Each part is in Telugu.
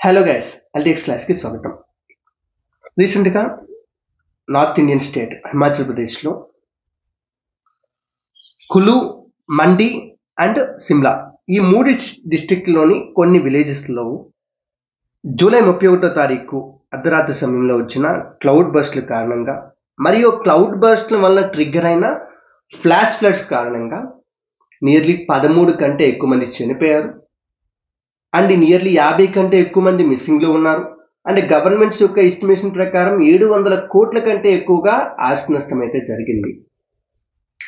హలో గైస్, ఎల్టీఎక్స్ క్లాస్కి స్వాగతం. రీసెంట్గా నార్త్ ఇండియన్ స్టేట్ హిమాచల్ ప్రదేశ్లో కులు, మండి అండ్ సిమ్లా ఈ మూడు డిస్ట్రిక్ట్లోని కొన్ని విలేజెస్లో జూలై 31వ తారీఖు అర్ధరాత్రి సమయంలో వచ్చిన క్లౌడ్ బర్స్ట్ల కారణంగా మరియు క్లౌడ్ బర్స్ట్ల వల్ల ట్రిగ్గర్ అయిన ఫ్లాష్ ఫ్లడ్స్ కారణంగా నియర్లీ 13 కంటే ఎక్కువ మంది చనిపోయారు అండ్ నియర్లీ 50 కంటే ఎక్కువ మంది మిస్సింగ్లో ఉన్నారు. అండ్ గవర్నమెంట్స్ యొక్క ఎస్టిమేషన్ ప్రకారం 700 కోట్ల కంటే ఎక్కువగా ఆస్తి నష్టం అయితే జరిగింది.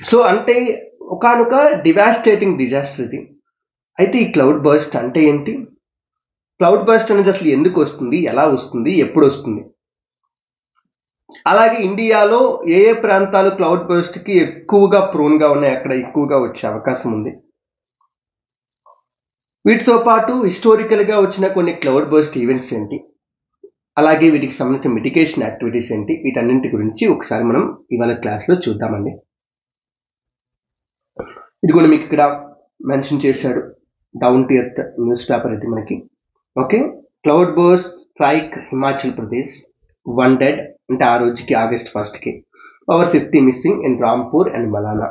సో అంటే ఒకానొక డివాస్టేటింగ్ డిజాస్టర్ ఇది. అయితే ఈ క్లౌడ్ బర్స్ట్ అంటే ఏంటి? క్లౌడ్ బర్స్ట్ అనేది అసలు ఎందుకు వస్తుంది, ఎలా వస్తుంది, ఎప్పుడు వస్తుంది, అలాగే ఇండియాలో ఏ ఏ ప్రాంతాలు క్లౌడ్ బర్స్ట్కి ఎక్కువగా ప్రోన్గా ఉన్నాయి, అక్కడ ఎక్కువగా వచ్చే అవకాశం ఉంది, వీటితో పాటు హిస్టారికల్గా వచ్చిన కొన్ని క్లౌడ్ బర్స్ట్ ఈవెంట్స్ ఏంటి, అలాగే వీటికి సంబంధించిన మిటిగేషన్ యాక్టివిటీస్ ఏంటి, వీటన్నింటి గురించి ఒకసారి మనం ఇవాళ క్లాస్లో చూద్దామండి. ఇది కూడా మీకు ఇక్కడ మెన్షన్ చేశాడు, down to earth news paper ఇది మనకి. Okay, cloud burst strike Himachal Pradesh, 1 dead అంటే ఆ రోజుకి ఆగస్ట్ 1కి, over 50 missing in Rampur and Malana.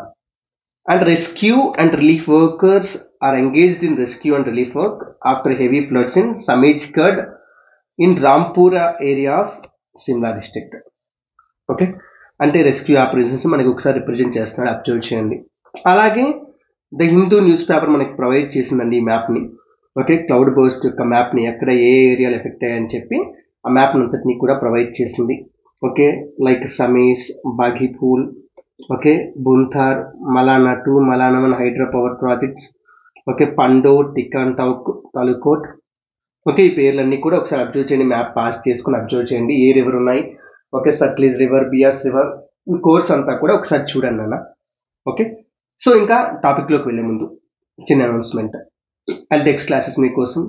And rescue and relief workers are engaged in rescue and relief work after heavy floods in Samejkad in Rampura area of Simla district. Okay, అంటే రెస్క్యూ ఆపరేషన్స్ మనకి ఒకసారి రిప్రజెంట్ చేస్తున్నాడు, అబ్జర్వ్ చేయండి. అలాగే ద హిందూ న్యూస్ పేపర్ మనకి ప్రొవైడ్ చేసిందండి ఈ మ్యాప్ని. ఓకే, క్లౌడ్ బర్స్ట్ యొక్క మ్యాప్ని, ఎక్కడ ఏ ఏరియాలు ఎఫెక్ట్ అయ్యాయని చెప్పి ఆ మ్యాప్ని అంతటినీ కూడా ప్రొవైడ్ చేసింది. Okay, like Samej, Baghipul, okay, Bhuntar, Malana 2, Malana 1 hydro power projects, okay, Pandoh, టికాన్ తాలూకోట్. ఓకే, ఈ పేర్లన్నీ కూడా ఒకసారి అబ్జర్వ్ చేయండి, మ్యాప్ పాస్ చేసుకుని అబ్జర్వ్ చేయండి, ఏ రివర్ ఉన్నాయి. ఓకే, సట్లీజ్ రివర్, బియాస్ రివర్, ఈ కోర్స్ అంతా కూడా ఒకసారి చూడండి అన్న. ఓకే, సో ఇంకా టాపిక్లోకి వెళ్ళే ముందు చిన్న అనౌన్స్మెంట్. ఎల్టీఎక్స్ క్లాసెస్ మీకోసం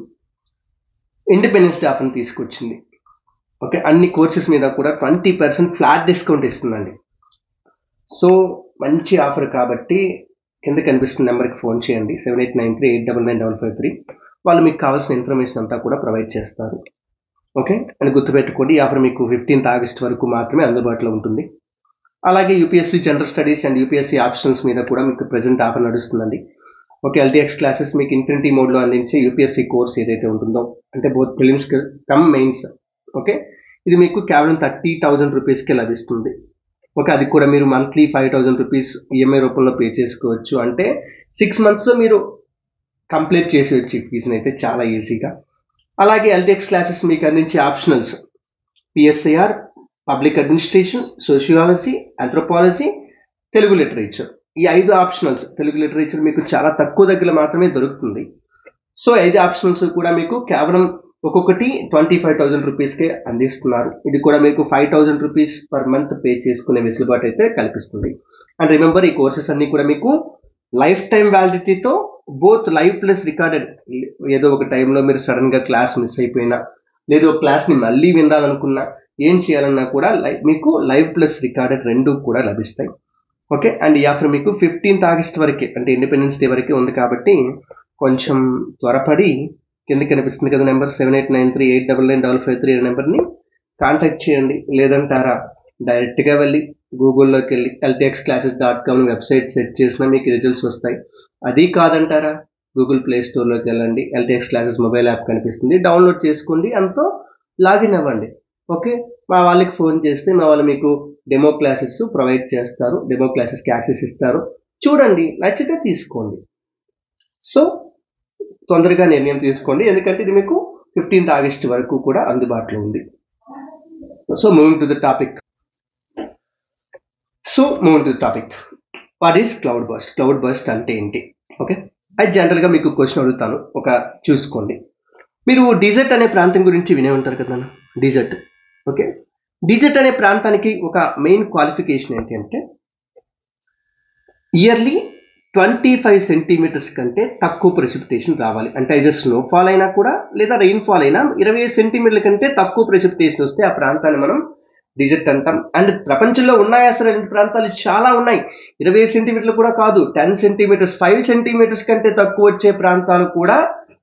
ఇండిపెండెన్స్ డే ఆఫర్ని తీసుకొచ్చింది. ఓకే, అన్ని కోర్సెస్ మీద కూడా 20% ఫ్లాట్ డిస్కౌంట్ ఇస్తుందండి. సో మంచి ఆఫర్ కాబట్టి కింద కనిపిస్తున్న నెంబర్కి ఫోన్ చేయండి, 7893899553. వాళ్ళు మీకు కావాల్సిన ఇన్ఫర్మేషన్ అంతా కూడా ప్రొవైడ్ చేస్తారు. ఓకే, అని గుర్తుపెట్టుకోండి, ఈ ఆఫర్ మీకు 15th ఆగస్ట్ వరకు మాత్రమే అందుబాటులో ఉంటుంది. అలాగే UPSC general studies and UPSC optionals మీద కూడా మీకు ప్రజెంట్ ఆఫర్ నడుస్తుందండి. ఓకే, ఎల్టీఎక్స్ క్లాసెస్ మీకు ఇన్ఫినిటీ మోడ్లో అందించే యూపీఎస్సీ కోర్స్ ఏదైతే ఉంటుందో, అంటే both prelims cum mains, okay, ఇది మీకు కేవలం 30,000 రూపీస్కే లభిస్తుంది. ఓకే, అది కూడా మీరు మంత్లీ 5,000 రూపీస్ ఈఎంఐ రూపంలో పే చేసుకోవచ్చు. అంటే 6 monthsలో మీరు కంప్లీట్ చేసేవచ్చు ఈ ఫీజుని అయితే చాలా ఈజీగా. అలాగే ఎల్టీఎక్స్ క్లాసెస్ మీకు అందించే optionals PSIR, public administration, sociology, anthropology, Telugu literature. ఈ 5 ఆప్షనల్స్, తెలుగు లిటరేచర్ మీకు చాలా తక్కువ దగ్గర మాత్రమే దొరుకుతుంది. సో 5 ఆప్షనల్స్ కూడా మీకు కేవలం ఒక్కొక్కటి 25,000 రూపీస్కే అందిస్తున్నారు. ఇది కూడా మీకు 5,000 రూపీస్ పర్ మంత్ పే చేసుకునే వెసులుబాటు అయితే కల్పిస్తుంది. అండ్ రిమెంబర్, ఈ కోర్సెస్ అన్నీ కూడా మీకు లైఫ్ టైం వ్యాలిడిటీతో, బోత్ లైవ్ ప్లస్ రికార్డెడ్. ఏదో ఒక టైంలో మీరు సడన్గా క్లాస్ మిస్ అయిపోయినా, లేదో క్లాస్ని మళ్ళీ వినాలనుకున్నా, ఏం చేయాలన్నా కూడా మీకు లైవ్ ప్లస్ రికార్డెడ్ రెండు కూడా లభిస్తాయి. ఓకే, అండ్ ఈ ఆఫర్ మీకు 15th ఆగస్ట్ వరకే, అంటే ఇండిపెండెన్స్ డే వరకే ఉంది కాబట్టి కొంచెం త్వరపడి కింద కనిపిస్తుంది కదా నెంబర్, 7893899553 అనే నెంబర్ని కాంటాక్ట్ చేయండి. లేదంటారా డైరెక్ట్గా వెళ్ళి గూగుల్లోకి వెళ్ళి LTXclasses.com వెబ్సైట్ సెర్చ్ చేసినా మీకు రిజల్ట్స్ వస్తాయి. అది కాదంటారా గూగుల్ ప్లే స్టోర్లోకి వెళ్ళండి, ఎల్టీఎక్స్ క్లాసెస్ మొబైల్ యాప్ కనిపిస్తుంది, డౌన్లోడ్ చేసుకోండి, అంతా లాగిన్ అవ్వండి. ఓకే, మా వాళ్ళకి ఫోన్ చేస్తే మా వాళ్ళు మీకు డెమో క్లాసెస్ ప్రొవైడ్ చేస్తారు, డెమో క్లాసెస్కి యాక్సెస్ ఇస్తారు, చూడండి, నచ్చితే తీసుకోండి. సో తొందరగా నిర్ణయం తీసుకోండి, ఎందుకంటే ఇది మీకు 15th ఆగస్ట్ వరకు కూడా అందుబాటులో ఉంది. So moving to the topic. What is cloud burst? Cloud burst అంటే ఏంటి? ఓకే, అది జనరల్గా మీకు క్వశ్చన్ అడుగుతాను, ఒక చూసుకోండి. మీరు డీజర్ట్ అనే ప్రాంతం గురించి వినే ఉంటారు కదా, డీజర్ట్. ఓకే, డీజర్ట్ అనే ప్రాంతానికి ఒక మెయిన్ క్వాలిఫికేషన్ ఏంటి అంటే ఇయర్లీ 25 సెంటీమీటర్స్ కంటే తక్కువ ప్రెసిపిటేషన్ రావాలి. అంటే ఇది స్నోఫాల్ అయినా కూడా లేదా రెయిన్ఫాల్ అయినా 20 సెంటీమీటర్ల కంటే తక్కువ ప్రెసిపిటేషన్ వస్తే ఆ ప్రాంతాన్ని మనం డిజర్ట్ అంటాం. అండ్ ప్రపంచంలో ఉన్నాయి అసలు 2 ప్రాంతాలు చాలా ఉన్నాయి, 20 సెంటీమీటర్లు కూడా కాదు, 10 సెంటీమీటర్స్, 5 సెంటీమీటర్స్ కంటే తక్కువ వచ్చే ప్రాంతాలు కూడా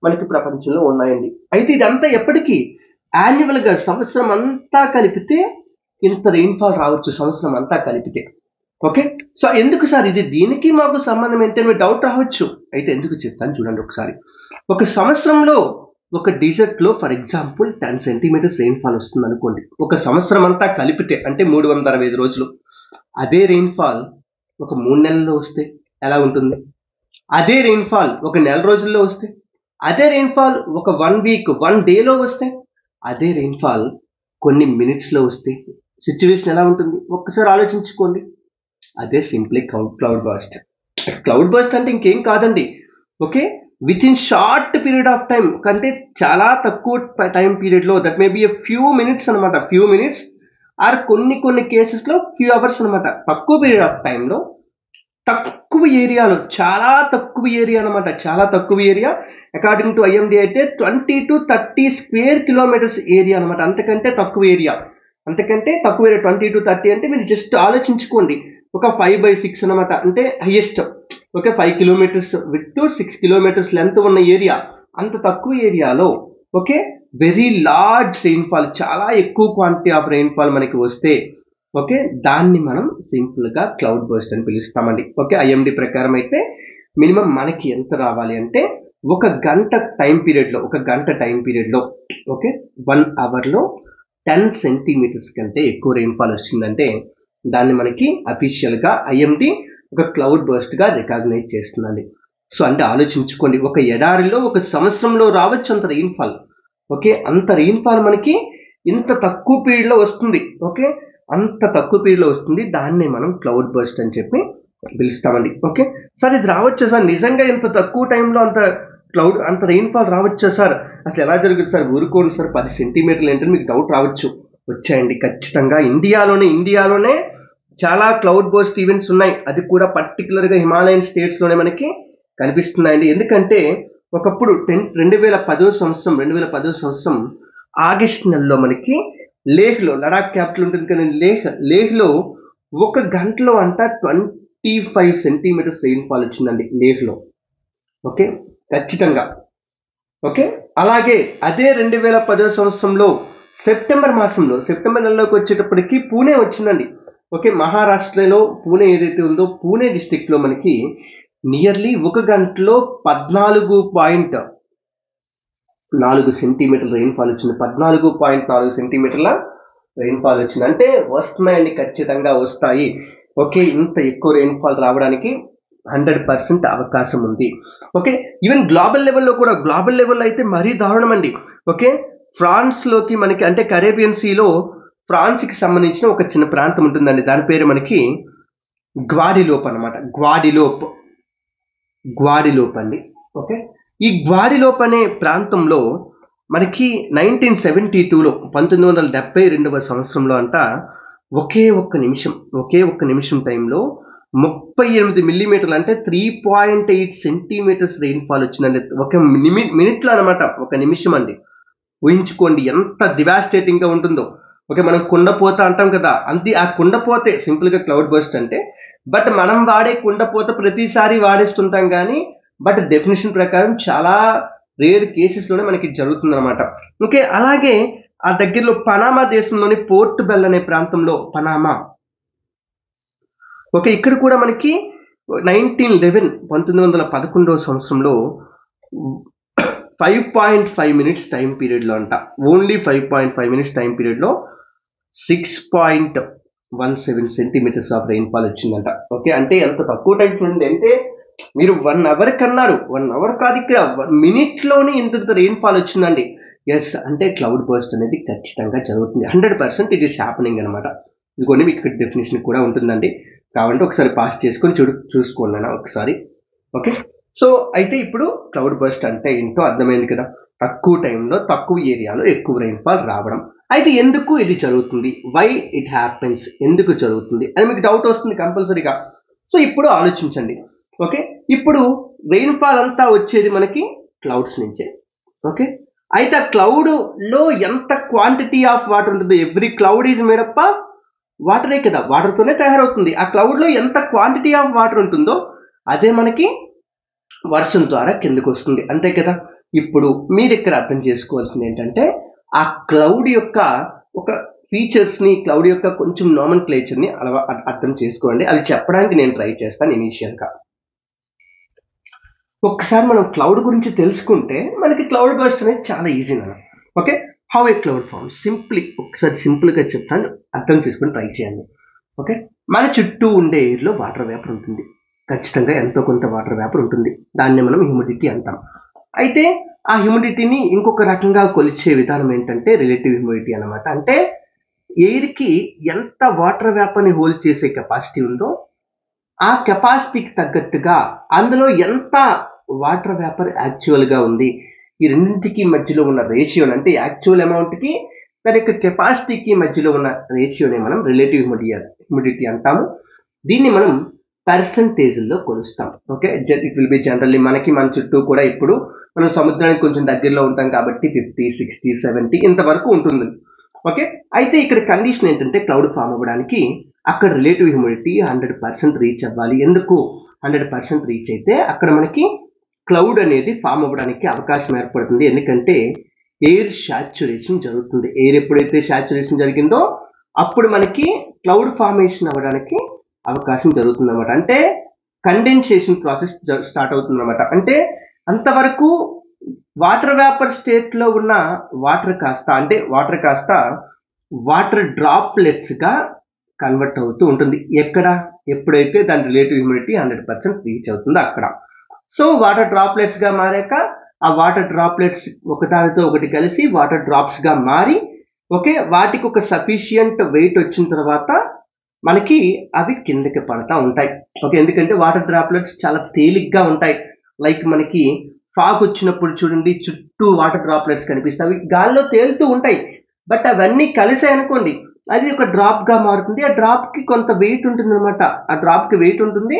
మనకి ప్రపంచంలో ఉన్నాయండి. అయితే ఇదంతా ఎప్పటికీ యాన్యువల్ గా సంవత్సరం అంతా కలిపితే ఇంత రెయిన్ఫాల్ రావచ్చు, సంవత్సరం అంతా కలిపితే. ఓకే, సో ఎందుకు సార్ ఇది దీనికి మాకు సంబంధం ఏంటని మీ డౌట్ రావచ్చు. అయితే ఎందుకు చెప్తాను చూడండి ఒకసారి. ఒక సంవత్సరంలో ఒక డిజర్ట్ లో ఫర్ ఎగ్జాంపుల్ 10 సెంటీమీటర్స్ రెయిన్ఫాల్ వస్తుంది అనుకోండి. ఒక సంవత్సరం అంతా కలిపితే అంటే 365 రోజులు. అదే రెయిన్ఫాల్ ఒక 3 నెలల్లో వస్తే ఎలా ఉంటుంది? అదే రెయిన్ఫాల్ ఒక నెల రోజుల్లో వస్తే, అదే రెయిన్ఫాల్ ఒక 1 వీక్ 1 డేలో వస్తే, అదే రెయిన్ఫాల్ కొన్ని మినిట్స్లో వస్తే సిచ్యువేషన్ ఎలా ఉంటుంది ఒక్కసారి ఆలోచించుకోండి. అదే simply cloud burst. Cloud burst అంటే ఇంకేం కాదండి. Okay, with in short period of time కంటే చాలా తక్కువ టైం పీరియడ్లో, that may be few minutes అనమాట, ఫ్యూ మినిట్స్ ఆర్ కొన్ని కేసెస్లో ఫ్యూ అవర్స్ అనమాట. తక్కువ పీరియడ్ ఆఫ్ టైంలో తక్కువ ఏరియాలో, చాలా తక్కువ ఏరియా అనమాట, చాలా తక్కువ ఏరియా. అకార్డింగ్ టు IMD అయితే 20 to 30 స్క్వేర్ కిలోమీటర్స్ ఏరియా అనమాట. అంతకంటే తక్కువ ఏరియా, 20 to 30 అంటే మీరు జస్ట్ ఆలోచించుకోండి. ఒక 5/6 అనమాట, అంటే highest. Okay, 5 kilometres with 6 kilometres length ఉన్న ఏరియా. అంత తక్కువ ఏరియాలో ఓకే వెరీ లార్జ్ రెయిన్ఫాల్, చాలా ఎక్కువ క్వాంటిటీ ఆఫ్ రెయిన్ఫాల్ మనకి వస్తే ఓకే దాన్ని మనం సింపుల్ గా క్లౌడ్ బర్స్ట్ అని పిలుస్తామండి. ఓకే, IMD ప్రకారం అయితే మినిమం మనకి ఎంత రావాలి అంటే ఒక గంట టైం పీరియడ్ లో ఓకే 1 అవర్ లో 10 సెంటీమీటర్స్ కంటే ఎక్కువ రెయిన్ఫాల్ వచ్చిందంటే దాన్ని మనకి అఫీషియల్ గా IMD ఒక క్లౌడ్ బర్స్ట్ గా రికగ్నైజ్ చేస్తుందండి. సో అంటే ఆలోచించుకోండి, ఒక ఎడారిలో ఒక సంవత్సరంలో రావచ్చు అంత రెయిన్ఫాల్. ఓకే, అంత రెయిన్ఫాల్ మనకి ఇంత తక్కువ పీరియడ్ లో వస్తుంది. ఓకే, అంత తక్కువ పీరియడ్ లో వస్తుంది, దాన్ని మనం క్లౌడ్ బర్స్ట్ అని చెప్పి పిలుస్తామండి. ఓకే సార్, ఇది రావచ్చా సార్, నిజంగా ఇంత తక్కువ టైంలో అంత రెయిన్ఫాల్ రావచ్చా సార్, అసలు ఎలా జరుగుతుంది సార్, ఊరుకోండి సార్ 10 సెంటీమీటర్లు ఏంటని మీకు డౌట్ రావచ్చు. వచ్చాయండి ఖచ్చితంగా. ఇండియాలోనే చాలా క్లౌడ్ బర్స్ట్ ఈవెంట్స్ ఉన్నాయి. అది కూడా పర్టికులర్ గా హిమాలయన్ స్టేట్స్ లోనే మనకి కనిపిస్తున్నాయండి. ఎందుకంటే ఒకప్పుడు 2010 సంవత్సరం ఆగస్ట్ నెలలో మనకి లేహ్లో, లడాక్ క్యాపిటల్ ఉంటుంది కానీ లేహ్లో ఒక గంటలో అంట 25 సెంటీమీటర్స్ రెయిన్ఫాల్ వచ్చిందండి లేహ్లో. ఓకే, ఖచ్చితంగా. ఓకే, అలాగే అదే 2010 సంవత్సరంలో సెప్టెంబర్ నెలలోకి వచ్చేటప్పటికి పూణే వచ్చిందండి. ఓకే, మహారాష్ట్రలో పూణే ఏదైతే ఉందో పూణే డిస్ట్రిక్ట్ లో మనకి నియర్లీ ఒక గంటలో 14.4 సెంటీమీటర్ల రెయిన్ఫాల్ వచ్చింది. 14.4 సెంటీమీటర్ల రెయిన్ఫాల్ వచ్చింది. అంటే వస్తున్నాయండి, ఖచ్చితంగా వస్తాయి. ఓకే, ఇంత ఎక్కువ రెయిన్ఫాల్ రావడానికి 100% అవకాశం ఉంది. ఓకే, ఈవెన్ గ్లోబల్ లెవెల్లో అయితే మరీ దారుణం అండి. ఓకే, ఫ్రాన్స్ లోకి మనకి అంటే కరేబియన్ సీలో ఫ్రాన్స్ కి సంబంధించిన ఒక చిన్న ప్రాంతం ఉంటుందండి. దాని పేరు మనకి గ్వాడిలోప్ అనమాట. గ్వాడిలోప్ అండి. ఓకే, ఈ గ్వాడిలోప్ అనే ప్రాంతంలో మనకి 1972లో 1972వ సంవత్సరంలో అంట ఒకే ఒక్క నిమిషం టైంలో 38 మిల్లీమీటర్లు అంటే 3.8 సెంటీమీటర్స్ రెయిన్ఫాల్ వచ్చిందండి. ఒక మినిట్లో అనమాట, ఒక నిమిషం అండి. ఊహించుకోండి ఎంత డివాస్టేటింగ్ గా ఉంటుందో. ఓకే, మనం కుండపోత అంటాం కదా, ఆ కుండపోతే సింపుల్ గా క్లౌడ్ బర్స్ట్ అంటే. బట్ మనం వాడే కుండపోత ప్రతిసారి వాడేస్తుంటాం కానీ బట్ డెఫినేషన్ ప్రకారం చాలా రేర్ కేసెస్ లోనే మనకి జరుగుతుంది అనమాట. ఓకే, అలాగే ఆ దగ్గరలో పనామా దేశంలోని పోర్ట్ బెల్ అనే ప్రాంతంలో పనామా. ఓకే, ఇక్కడ కూడా మనకి 1911 సంవత్సరంలో 5.5 మినిట్స్ టైం పీరియడ్ లో అంట, ఓన్లీ 5.5 మినిట్స్ టైం పీరియడ్ లో 6.17 సెంటీమీటర్స్ ఆఫ్ రెయిన్ఫాల్ వచ్చిందంట. ఓకే, అంటే ఎంత తక్కువ టైం చూడండి. అంటే మీరు 1 అవర్ కన్నారు, 1 అవర్ కాదు, ఇక్కడ 1 మినిట్ లోనే ఇంత రెయిన్ఫాల్ వచ్చిందండి. ఎస్, అంటే క్లౌడ్ బర్స్ట్ అనేది ఖచ్చితంగా జరుగుతుంది. 100% ఇది హ్యాపెనింగ్ అనమాట. ఇదిగోండి మీకు ఇక్కడ డెఫినేషన్ కూడా ఉంటుందండి, కావాలంటే ఒకసారి పాస్ చేసుకొని చూసుకోండి అన్న ఒకసారి. ఓకే, సో అయితే ఇప్పుడు క్లౌడ్ బర్స్ట్ అంటే ఏంటో అర్థమైంది కదా. తక్కువ టైంలో తక్కువ ఏరియాలో ఎక్కువ రెయిన్ఫాల్ రావడం. అయితే ఎందుకు ఇది జరుగుతుంది, వై ఇట్ హ్యాపెన్స్, ఎందుకు జరుగుతుంది అని మీకు డౌట్ వస్తుంది కంపల్సరీగా. సో ఇప్పుడు ఆలోచించండి. ఓకే, ఇప్పుడు రెయిన్ఫాల్ అంతా వచ్చేది మనకి క్లౌడ్స్ నుంచే. ఓకే, అయితే ఆ క్లౌడ్ లో ఎంత క్వాంటిటీ ఆఫ్ వాటర్ ఉంటుందో, every cloud is made up of వాటరే కదా, వాటర్తోనే తయారవుతుంది. ఆ క్లౌడ్ లో ఎంత క్వాంటిటీ ఆఫ్ వాటర్ ఉంటుందో అదే మనకి వర్షం ద్వారా కిందకు వస్తుంది, అంతే కదా. ఇప్పుడు మీరు ఇక్కడ అర్థం చేసుకోవాల్సింది ఏంటంటే ఆ క్లౌడ్ యొక్క ఒక ఫీచర్స్ని, క్లౌడ్ యొక్క కొంచెం నామెన్క్లేచర్ని అలా అర్థం చేసుకోండి. అవి చెప్పడానికి నేను ట్రై చేస్తాను ఇనీషియల్గా. ఒక్కసారి మనం క్లౌడ్ గురించి తెలుసుకుంటే మనకి క్లౌడ్ బర్స్ట్ అనేది చాలా ఈజీ అన్న. Okay, how a cloud form ఒకసారి సింపుల్గా చెప్తాను, అర్థం చేసుకుని ట్రై చేయండి. ఓకే, మన చుట్టూ ఉండే ఎయిర్లో వాటర్ వేపర్ ఉంటుంది. ఖచ్చితంగా ఎంతో కొంత వాటర్ వేపర్ ఉంటుంది. దాన్ని మనం హ్యూమిడిటీ అంటాం. అయితే ఆ హ్యూమిడిటీని ఇంకొక రకంగా కొలిచే విధానం ఏంటంటే రిలేటివ్ హ్యూమిడిటీ అనమాట. అంటే ఎయిర్కి ఎంత వాటర్ వేపర్ని హోల్డ్ చేసే కెపాసిటీ ఉందో ఆ కెపాసిటీకి తగ్గట్టుగా అందులో ఎంత వాటర్ వేపర్ యాక్చువల్గా ఉంది, ఈ రెండింటికి మధ్యలో ఉన్న రేషియోని, అంటే యాక్చువల్ అమౌంట్కి దాని యొక్క కెపాసిటీకి మధ్యలో ఉన్న రేషియోని మనం రిలేటివ్ హ్యూమిడిటీ అంటాము. దీన్ని మనం పర్సంటేజ్లో కొలుస్తాం. Okay, it will be generally మన చుట్టూ కూడా ఇప్పుడు మనం సముద్రానికి కొంచెం దగ్గరలో ఉంటాం కాబట్టి 50, 60, 70 ఇంతవరకు ఉంటుంది. ఓకే, అయితే ఇక్కడ కండిషన్ ఏంటంటే క్లౌడ్ ఫామ్ అవ్వడానికి అక్కడ రిలేటివ్ హ్యూమిడిటీ 100% రీచ్ అవ్వాలి. ఎందుకు 100% రీచ్ అయితే అక్కడ మనకి క్లౌడ్ అనేది ఫామ్ అవ్వడానికి అవకాశం ఏర్పడుతుంది. ఎందుకంటే ఎయిర్ శాచ్యురేషన్ జరుగుతుంది. ఎయిర్ ఎప్పుడైతే శాచ్యురేషన్ జరిగిందో అప్పుడు మనకి క్లౌడ్ ఫార్మేషన్ అవ్వడానికి అవకాశం జరుగుతుంది అనమాట. అంటే కండెన్సేషన్ ప్రాసెస్ స్టార్ట్ అవుతుంది అనమాట. అంటే అంతవరకు వాటర్ వేపర్ స్టేట్లో ఉన్న వాటర్ కాస్త వాటర్ డ్రాప్లెట్స్గా కన్వర్ట్ అవుతూ ఉంటుంది. ఎప్పుడైతే దాని రిలేటివ్ హ్యూమిడిటీ 100% రీచ్ అవుతుందో అక్కడ. సో వాటర్ డ్రాప్లెట్స్గా మారాక ఆ వాటర్ డ్రాప్లెట్స్ ఒకదానితో ఒకటి కలిసి వాటర్ డ్రాప్స్గా మారి, ఓకే, వాటికి ఒక సఫిషియంట్ వెయిట్ వచ్చిన తర్వాత మనకి అవి కిందకి పడతా ఉంటాయి. ఓకే, ఎందుకంటే వాటర్ డ్రాప్లెట్స్ చాలా తేలిగ్గా ఉంటాయి. లైక్ మనకి ఫాగ్ వచ్చినప్పుడు చూడండి, చుట్టూ వాటర్ డ్రాప్లెట్స్ కనిపిస్తాయి. అవి గాల్లో తేలుతూ ఉంటాయి. బట్ అవన్నీ కలిసాయి అనుకోండి, అది ఒక డ్రాప్గా మారుతుంది. ఆ డ్రాప్కి కొంత వెయిట్ ఉంటుంది అనమాట. ఆ డ్రాప్కి వెయిట్ ఉంటుంది.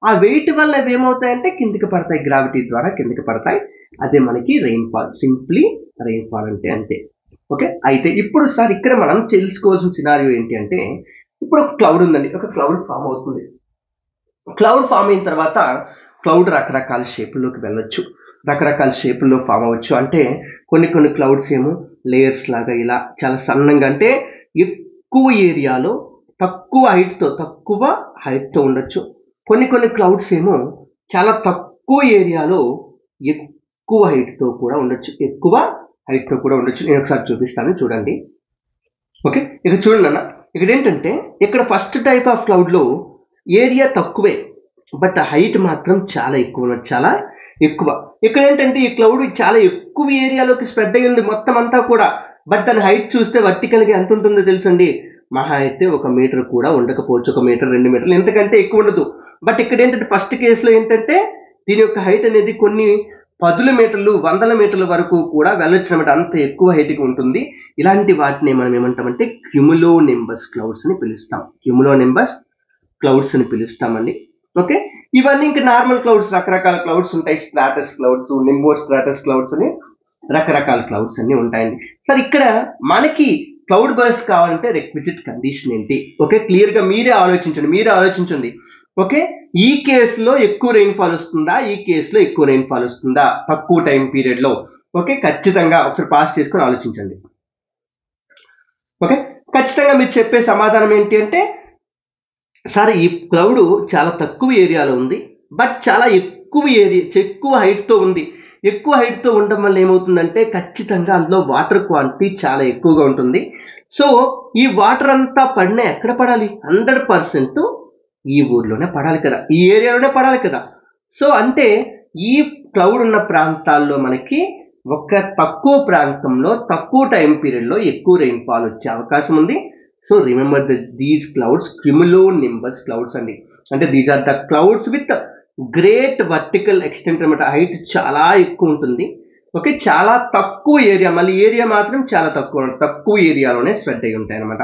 ఆ వెయిట్ వల్ల అవి ఏమవుతాయంటే కిందికి పడతాయి, గ్రావిటీ ద్వారా కిందికి పడతాయి. అదే మనకి రెయిన్ఫాల్. సింప్లీ రెయిన్ఫాల్ అంటే అంతే. ఓకే, అయితే ఇప్పుడు సార్ ఇక్కడ మనం తెలుసుకోవాల్సిన సినారియో ఏంటి అంటే, ఇప్పుడు ఒక క్లౌడ్ ఉందండి, ఒక క్లౌడ్ ఫామ్ అవుతుంది. క్లౌడ్ ఫామ్ అయిన తర్వాత క్లౌడ్ రకరకాల షేపుల్లోకి వెళ్ళొచ్చు, రకరకాల షేపుల్లో ఫామ్ అవ్వచ్చు. అంటే కొన్ని క్లౌడ్స్ ఏమో లేయర్స్ లాగా ఇలా చాలా సన్నంగా, అంటే ఎక్కువ ఏరియాలో తక్కువ హైట్తో ఉండొచ్చు. కొన్ని క్లౌడ్స్ ఏమో చాలా తక్కువ ఏరియాలో ఎక్కువ హైట్తో కూడా ఉండొచ్చు. నేను ఒకసారి చూపిస్తాను, చూడండి. ఓకే, ఇక్కడ చూడండి అన్న, ఇక్కడ ఏంటంటే ఇక్కడ ఫస్ట్ టైప్ ఆఫ్ క్లౌడ్లో ఏరియా తక్కువే, బట్ హైట్ మాత్రం చాలా ఎక్కువ. ఇక్కడ ఏంటంటే ఈ క్లౌడ్ చాలా ఎక్కువ ఏరియాలోకి స్ప్రెడ్ అయ్యింది మొత్తం అంతా కూడా. బట్ దాని హైట్ చూస్తే వర్టికల్గా ఎంత ఉంటుందో తెలుసండి, మహా అయితే 1 మీటర్ కూడా ఉండకపోవచ్చు, 1 మీటర్ 2 మీటర్లు, ఎంతకంటే ఎక్కువ ఉండదు. బట్ ఇక్కడ ఏంటంటే ఫస్ట్ కేసులో ఏంటంటే దీని యొక్క హైట్ అనేది కొన్ని 10 మీటర్లు 100 మీటర్ల వరకు కూడా వెళ్ళొచ్చు అనమాట. అంత ఎక్కువ హైట్కి ఉంటుంది. ఇలాంటి వాటిని మనం ఏమంటామంటే క్యూములోనింబస్ క్లౌడ్స్ అని పిలుస్తామండి. ఓకే, ఇవన్నీ ఇంకా నార్మల్ క్లౌడ్స్, రకరకాల క్లౌడ్స్ ఉంటాయి. స్ట్రాటస్ క్లౌడ్స్, నింబో స్ట్రాటస్ క్లౌడ్స్ అని రకరకాల క్లౌడ్స్ అన్ని ఉంటాయండి. సార్ ఇక్కడ మనకి క్లౌడ్ బర్స్ట్ కావాలంటే రిక్విజిట్ కండిషన్ ఏంటి? ఓకే, క్లియర్గా మీరే ఆలోచించండి. ఓకే, ఈ కేసులో ఎక్కువ రెయిన్ఫాల్ వస్తుందా, ఈ కేసులో ఎక్కువ రెయిన్ఫాల్ వస్తుందా తక్కువ టైం పీరియడ్లో? ఓకే, ఖచ్చితంగా ఒకసారి పాస్ చేసుకొని ఆలోచించండి. ఓకే, ఖచ్చితంగా మీరు చెప్పే సమాధానం ఏంటి అంటే, సార్ ఈ క్లౌడ్ చాలా తక్కువ ఏరియాలో ఉంది, బట్ చాలా ఎక్కువ హైట్తో ఉంది. ఎక్కువ హైట్తో ఉండడం వల్ల ఏమవుతుందంటే ఖచ్చితంగా అందులో వాటర్ క్వాంటిటీ చాలా ఎక్కువగా ఉంటుంది. సో ఈ వాటర్ అంతా పడినా ఎక్కడ పడాలి? 100% ఈ ఊర్లోనే పడాలి కదా, ఈ ఏరియాలోనే పడాలి కదా. సో అంటే ఈ క్లౌడ్ ఉన్న ప్రాంతాల్లో మనకి ఒక తక్కువ ప్రాంతంలో తక్కువ టైం పీరియడ్లో ఎక్కువ రెయిన్ఫాల్ వచ్చే అవకాశం ఉంది. So remember these clouds cumulonimbus clouds అండి. అంటే these are the clouds with great vertical extent అనమాట. హైట్ చాలా ఎక్కువ ఉంటుంది. ఓకే, చాలా తక్కువ ఏరియా, మళ్ళీ ఏరియా మాత్రం చాలా తక్కువ ఏరియాలోనే స్ప్రెడ్ అయి ఉంటాయి అనమాట.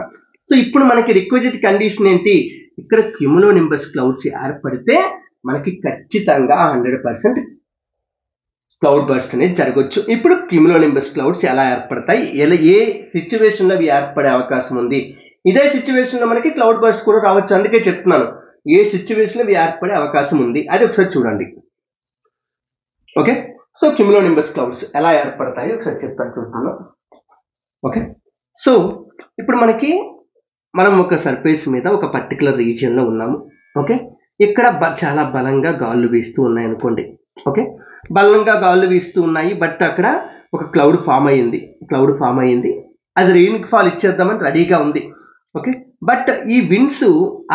సో ఇప్పుడు మనకి రిక్విజిట్ కండిషన్ ఏంటి? ఇక్కడ క్యూములోనింబస్ క్లౌడ్స్ ఏర్పడితే మనకి ఖచ్చితంగా 100% క్లౌడ్ బర్స్ట్ అనేది జరగవచ్చు. ఇప్పుడు క్యూములోనింబస్ క్లౌడ్స్ ఎలా ఏర్పడతాయి, ఏ సిచ్యువేషన్లో అవి ఏర్పడే అవకాశం ఉంది? ఇదే సిచ్యువేషన్లో మనకి క్లౌడ్ బర్స్ట్ కూడా రావచ్చు. అందుకే చెప్తున్నాను ఏ సిచ్యువేషన్లో అవి ఏర్పడే అవకాశం ఉంది, అది ఒకసారి చూడండి. ఓకే, సో క్యూములోనింబస్ క్లౌడ్స్ ఎలా ఏర్పడతాయి ఒకసారి చెప్తాను చూస్తున్నాం. ఓకే, సో ఇప్పుడు మనం ఒక సర్ఫేస్ మీద ఒక పర్టికులర్ రీజియన్లో ఉన్నాము. ఓకే, ఇక్కడ చాలా బలంగా గాలులు వీస్తూ ఉన్నాయి అనుకోండి. ఓకే, బలంగా గాలులు వీస్తూ ఉన్నాయి, బట్ అక్కడ ఒక క్లౌడ్ ఫామ్ అయ్యింది. అది రెయిన్ ఫాల్ ఇచ్చేద్దామని రెడీగా ఉంది. ఓకే, బట్ ఈ విండ్స్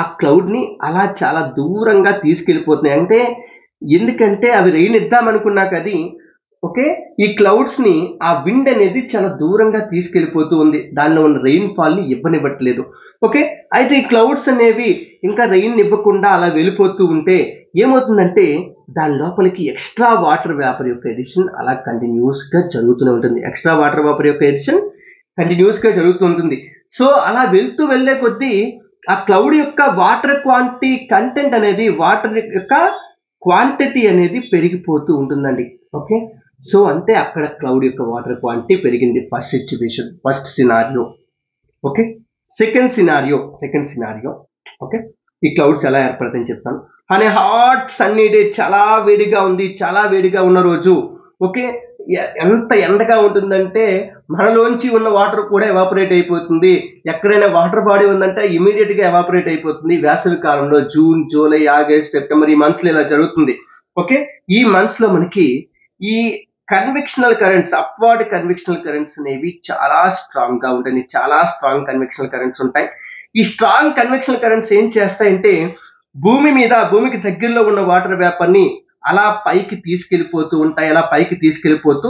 ఆ క్లౌడ్ని అలా చాలా దూరంగా తీసుకెళ్ళిపోతున్నాయి. అంటే ఎందుకంటే అవి రెయిన్ ఇద్దామనుకున్నాక అది ఓకే, ఈ క్లౌడ్స్ని ఆ విండ్ అనేది చాలా దూరంగా తీసుకెళ్ళిపోతూ ఉంది, దానిలో ఉన్న రెయిన్ ఫాల్ని ఇవ్వనివ్వట్లేదు. ఓకే, అయితే ఈ క్లౌడ్స్ అనేవి ఇంకా రెయిన్ ఇవ్వకుండా అలా వెళ్ళిపోతూ ఉంటే ఏమవుతుందంటే దాని లోపలికి ఎక్స్ట్రా వాటర్ వేపర్ యొక్క ఎడిషన్ అలా కంటిన్యూస్గా జరుగుతూనే ఉంటుంది. ఎక్స్ట్రా వాటర్ వేపర్ యొక్క ఎడిషన్ కంటిన్యూస్గా జరుగుతుంటుంది. సో అలా వెళ్ళే కొద్దీ ఆ క్లౌడ్ యొక్క వాటర్ క్వాంటిటీ కంటెంట్ అనేది వాటర్ యొక్క క్వాంటిటీ అనేది పెరిగిపోతూ ఉంటుందండి. ఓకే, సో అంటే అక్కడ క్లౌడ్ యొక్క వాటర్ క్వాంటిటీ పెరిగింది. First scenario. Okay, second scenario. Okay, ఈ క్లౌడ్స్ ఎలా ఏర్పడతాయని చెప్తాను. అనే హాట్ సన్నీ డే, చాలా వేడిగా ఉన్న రోజు. ఓకే, ఎంత ఎండగా ఉంటుందంటే మనలోంచి ఉన్న వాటర్ కూడా ఎవాపరేట్ అయిపోతుంది. ఎక్కడైనా వాటర్ బాడీ ఉందంటే ఇమీడియట్గా ఎవాపరేట్ అయిపోతుంది. వేసవి కాలంలో జూన్, జూలై, ఆగస్ట్, సెప్టెంబర్ ఈ మంత్స్లో ఇలా జరుగుతుంది. ఓకే, ఈ మంత్స్లో మనకి ఈ convectional currents, upward convectional currents అనేవి చాలా స్ట్రాంగ్గా ఉంటాయి. చాలా స్ట్రాంగ్ కన్వెక్షనల్ కరెంట్స్ ఉంటాయి. ఈ స్ట్రాంగ్ కన్వెక్షనల్ కరెంట్స్ ఏం చేస్తాయంటే భూమికి దగ్గరలో ఉన్న వాటర్ వేపర్ని అలా పైకి తీసుకెళ్ళిపోతూ ఉంటాయి. అలా పైకి తీసుకెళ్ళిపోతూ